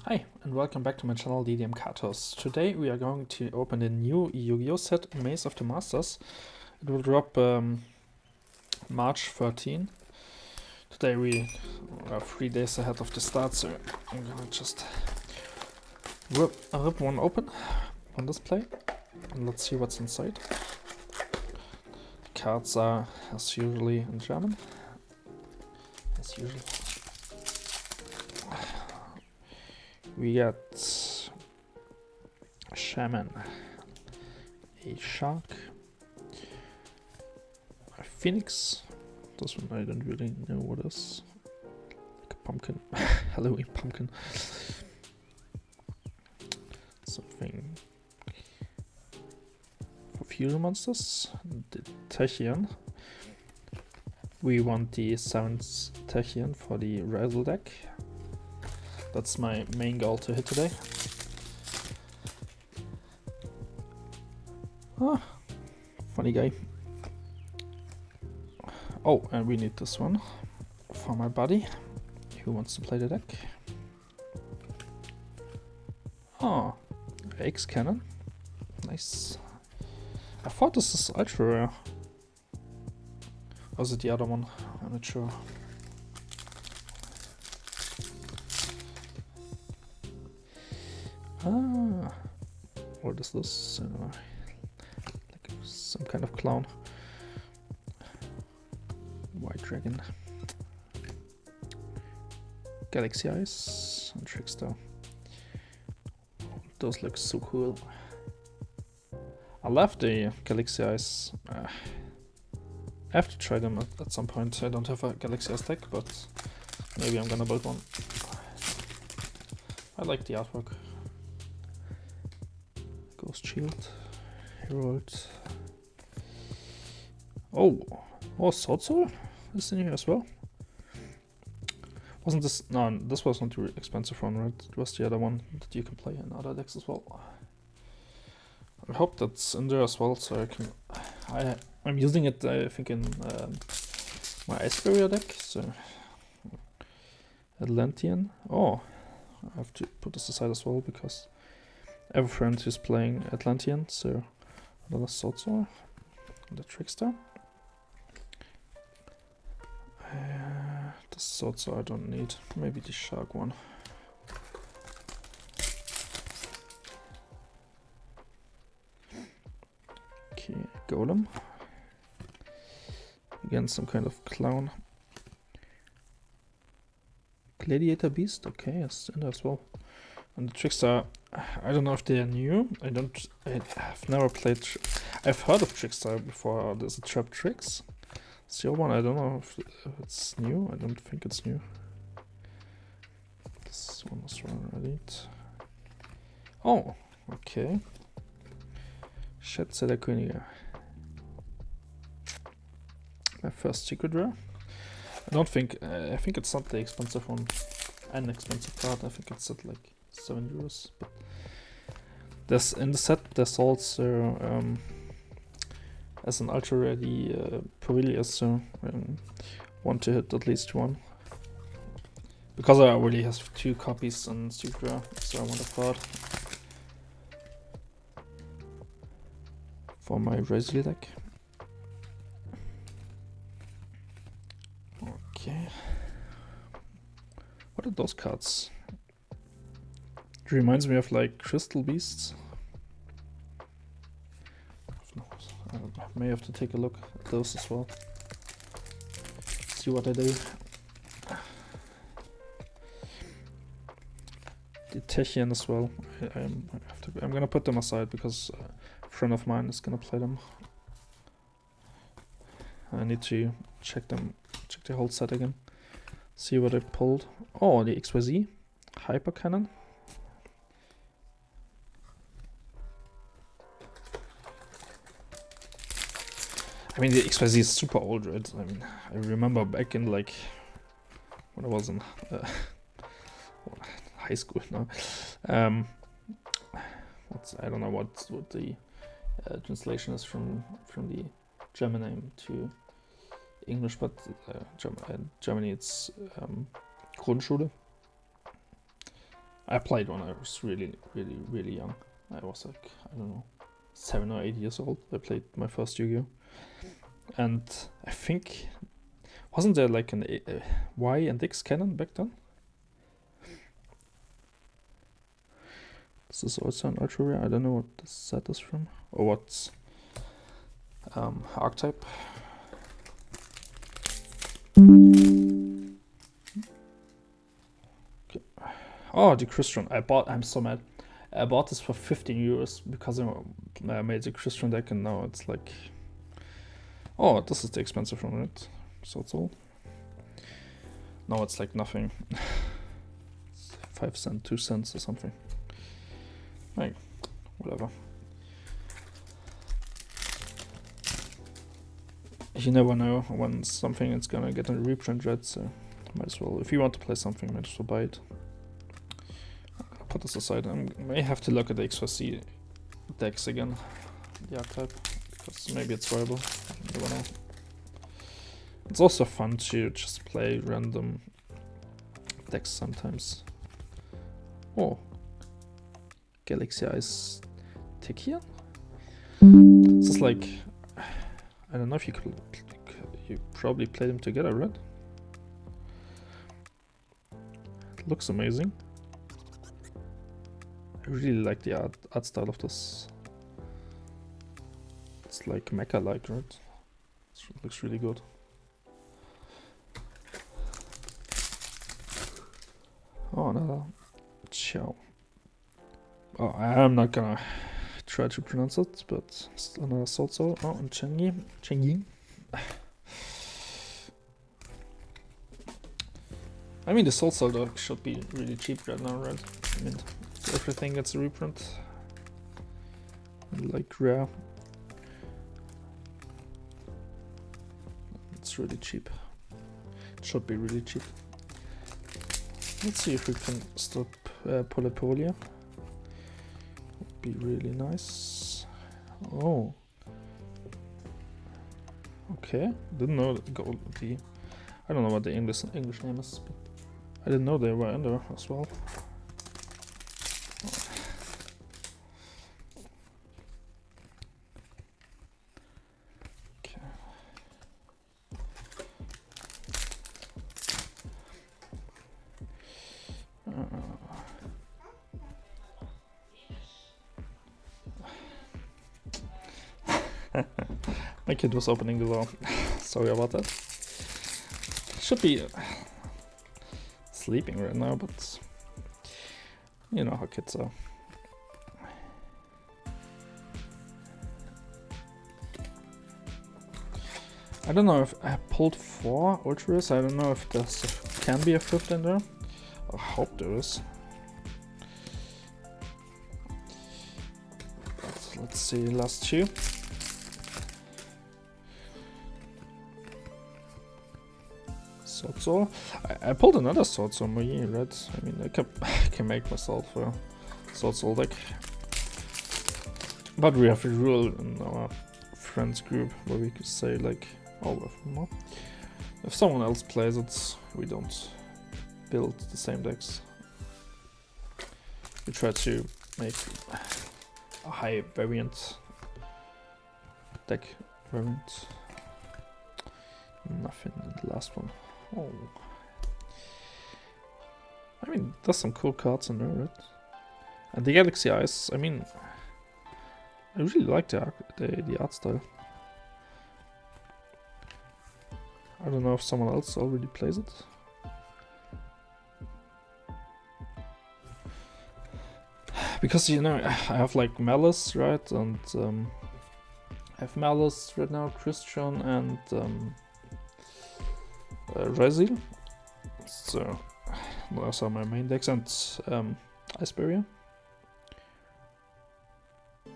Hi, and welcome back to my channel DDM-Cardhouse. Today we are going to open a new YuGiOh set, Maze of the Masters. It will drop March 13. Today we are 3 days ahead of the start, so I'm gonna just rip one open on display, and let's see what's inside. The cards are, as usually, in German. As usual. We got a shaman, a shark, a phoenix. This one I don't really know what it is. Like a pumpkin, Halloween pumpkin. Something for fusion monsters. The Techian. We want the 7th Techian for the Razzle deck. That's my main goal to hit today. Ah, funny guy. Oh, and we need this one for my buddy who wants to play the deck. Oh, X cannon. Nice. I thought this is ultra rare. Or is it the other one? I'm not sure. Ah, what is this? Like some kind of clown. White dragon. Galaxy Eyes and Trickster. Those look so cool. I love the Galaxy Eyes. I have to try them at some point. I don't have a Galaxy Eyes deck, but maybe I'm gonna build one. I like the artwork. Ghost Shield, Herald. Oh, Sword Soul is in here as well. Wasn't this? No, this was not the expensive one, right? It was the other one that you can play in other decks as well. I hope that's in there as well, so I can. I'm using it, I think, in my Ice Barrier deck. So Atlantean. Oh, I have to put this aside as well because I have a friend who's playing Atlantean, so another Sword Soul, the Trickster. The Sword Soul I don't need, maybe the Shark one. Okay, Golem. Again, some kind of clown. Gladiator Beast, okay, it's in there as well. And the Trickster, I don't know if they are new. I've never played. I've heard of Trickster before. There's a Trap Tricks. It's the other one. I don't know if it's new. I don't think it's new. This one was already. Oh, okay. Schätze der Könige. My first secret rare. I don't think. I think it's not the expensive one. An expensive card. I think it's at like €7. But there's in the set. There's also as an ultra rare the Pavilias. So want to hit at least one. Because I already have 2 copies on secret rare, so I want a card for my Razzle deck. Okay. What are those cards? It reminds me of like Crystal Beasts. I may have to take a look at those as well. See what I do. The Techian as well. I'm gonna put them aside because a friend of mine is gonna play them. I need to check the whole set again. See what I pulled. Oh, the XYZ Hyper Cannon. I mean, the XYZ is super old, right? I mean, I remember back in like when I was in high school now. I don't know what the translation is from the German name to English, but Germany it's Grundschule. I played when I was really young. I was like, I don't know, 7 or 8 years old. I played my first Yu-Gi-Oh, and I think wasn't there like an Y and X cannon back then? This is also an ultra rare. I don't know what this set is from or what's archetype. Okay. Oh, the Christian. I'm so mad. I bought this for 15 euros because I made the Christian deck, and now it's like, oh, this is the expensive one, right? So it's all. Now it's like nothing. It's 5 cents, 2 cents or something. Like, whatever. You never know when something is gonna get a reprint, right? So might as well, if you want to play something, might as well buy it. I'll put this aside. I may have to look at the XYZ decks again, the archetype, because maybe it's viable. You never know. It's also fun to just play random decks sometimes. Oh, Galaxy Eyes Techian? This is like, I don't know if you probably play them together, right? It looks amazing. I really like the art style of this. It's like mecha-like, right? It looks really good. Oh, another Xiao. Oh, I'm not gonna try to pronounce it, but it's another Sword Soul. Oh, and Chengyi. I mean, the Sword Soul dog should be really cheap right now, right? I mean, everything gets a reprint. Like rare. It's really cheap. It should be really cheap. Let's see if we can stop Polypolia. Would be really nice. Oh. Okay. Didn't know that gold. I don't know what the English name is, but I didn't know they were in there as well. Okay. My kid was opening the door. Sorry about that. Should be sleeping right now, but you know how kids are. I don't know if I pulled 4 ultras. I don't know if there can be a 5th in there. I hope there is. But let's see, last 2. Sword Soul. I pulled another Sword Soul Moyi, right? I mean, I can make myself a Sword Soul deck. But we have a rule in our friends group where we could say like, oh, if someone else plays it, we don't build the same decks. We try to make a high variant deck variant. Nothing in the last one. Oh. I mean, there's some cool cards in there, right? And the Galaxy Eyes, I mean, I really like the art style. I don't know if someone else already plays it. Because, you know, I have like Malice, right? And I have Malice right now, Christian, and Rezil. So those are my main decks, and Icebarrier. I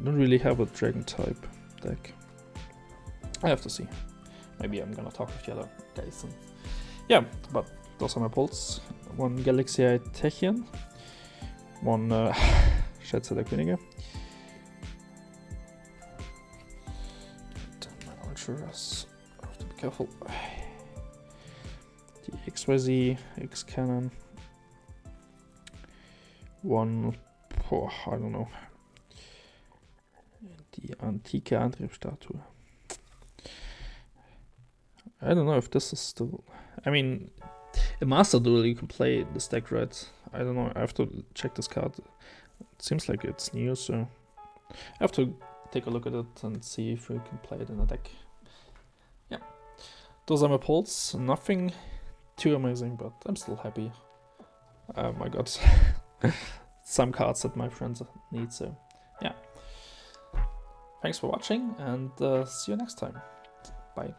don't really have a dragon type deck. I have to see. Maybe I'm gonna talk with the other guys. And yeah, but those are my pulls. One Galaxy Eye Techian, one Schätze der Könige. And my ultras. I have to be careful. The XYZ X Cannon. one, oh, I don't know. Die antike Antriebsstatue. I don't know if this is still... I mean, in Master Duel you can play this deck, right? I don't know, I have to check this card. It seems like it's new, so I have to take a look at it and see if we can play it in a deck. Yeah, those are my polls. Nothing too amazing, but I'm still happy. I got some cards that my friends need, so yeah. Thanks for watching, and see you next time. Bye.